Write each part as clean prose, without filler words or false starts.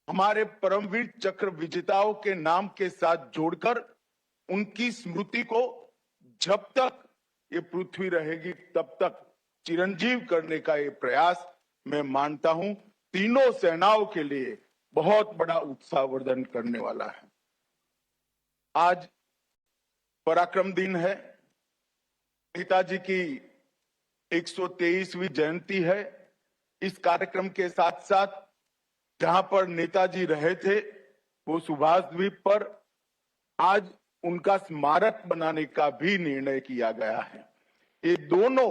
हमारे परमवीर चक्र विजेताओं के नाम के साथ जोड़कर उनकी स्मृति को जब तक ये पृथ्वी रहेगी तब तक चिरंजीव करने का ये प्रयास मैं मानता हूं तीनों सेनाओं के लिए बहुत बड़ा उत्साहवर्धन करने वाला है। आज पराक्रम दिन है, नेताजी की 123वीं जयंती है। इस कार्यक्रम के साथ साथ जहां पर नेताजी रहे थे वो सुभाष द्वीप पर आज उनका स्मारक बनाने का भी निर्णय किया गया है। ये दोनों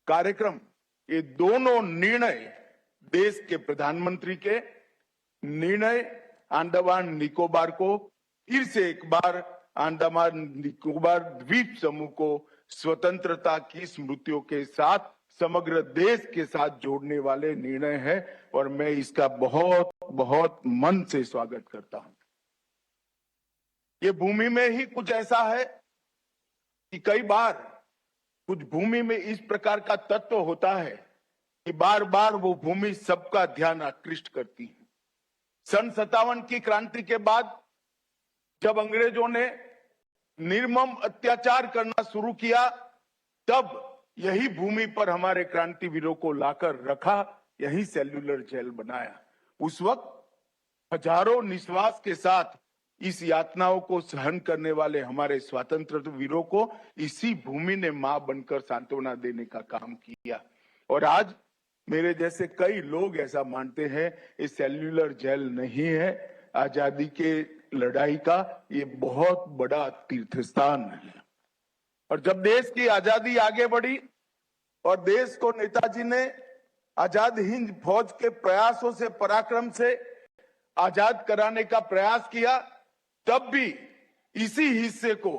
कार्यक्रम, ये दोनों निर्णय देश के प्रधानमंत्री के निर्णय अंडमान निकोबार को फिर से एक बार अंडमान निकोबार द्वीप समूह को स्वतंत्रता की स्मृतियों के साथ समग्र देश के साथ जोड़ने वाले निर्णय है और मैं इसका बहुत बहुत मन से स्वागत करता हूं। ये भूमि में ही कुछ ऐसा है कि कई बार कुछ भूमि में इस प्रकार का तत्व होता है कि बार बार वो भूमि सबका ध्यान आकृष्ट करती है। सन 57 की क्रांति के बाद जब अंग्रेजों ने निर्मम अत्याचार करना शुरू किया तब यही भूमि पर हमारे क्रांतिवीरों को लाकर रखा, यही सेल्यूलर जेल बनाया। उस वक्त हजारों निश्वास के साथ इस यातनाओं को सहन करने वाले हमारे स्वतंत्रता वीरों को इसी भूमि ने मां बनकर सांत्वना देने का काम किया। और आज मेरे जैसे कई लोग ऐसा मानते हैं ये सेल्यूलर जेल नहीं है, आजादी के लड़ाई का ये बहुत बड़ा तीर्थ स्थान है। और जब देश की आजादी आगे बढ़ी और देश को नेताजी ने आजाद हिंद फौज के प्रयासों से, पराक्रम से आजाद कराने का प्रयास किया, तब भी इसी हिस्से को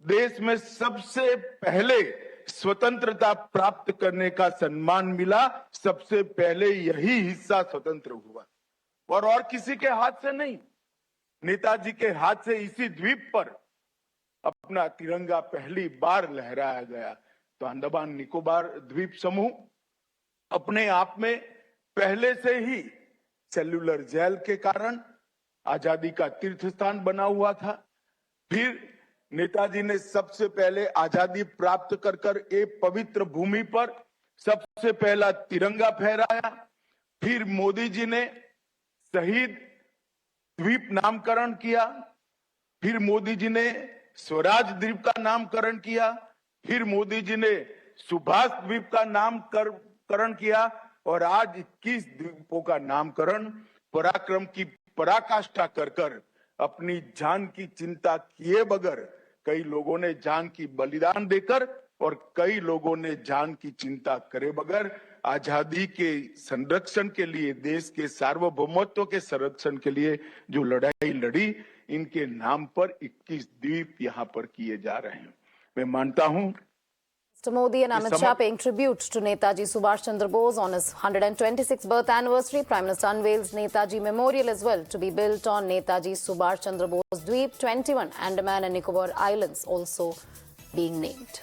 देश में सबसे पहले स्वतंत्रता प्राप्त करने का सम्मान मिला। सबसे पहले यही हिस्सा स्वतंत्र हुआ और किसी के हाथ से नहीं, नेताजी के हाथ से इसी द्वीप पर अपना तिरंगा पहली बार लहराया गया। तो अंडमान निकोबार द्वीप समूह अपने आप में पहले से ही सेल्यूलर जेल के कारण आजादी का तीर्थ स्थान बना हुआ था। फिर नेताजी ने सबसे पहले आजादी प्राप्त कर एक पवित्र भूमि पर सबसे पहला तिरंगा फहराया। फिर मोदी जी ने शहीद द्वीप नामकरण किया। फिर मोदी जी ने स्वराज द्वीप का नामकरण किया। फिर मोदी जी ने सुभाष द्वीप का नामकरण किया और आज 21 द्वीपों का नामकरण पराक्रम की पराकाष्ठा कर अपनी जान की चिंता किए बगैर कई लोगों ने जान की बलिदान देकर और कई लोगों ने जान की चिंता करे बगैर आजादी के संरक्षण के लिए, देश के सार्वभौमत्व के संरक्षण के लिए जो लड़ाई लड़ी, इनके नाम पर 21 द्वीप यहाँ पर किए जा रहे हैं। मैं मानता हूं Mr. Modi and Amit Shah paying tribute to Netaji Subhash Chandra Bose on his 126th birth anniversary. Prime Minister unveils Netaji Memorial as well to be built on Netaji Subhash Chandra Bose Dweep. 21 Andaman and Nicobar Islands also being named.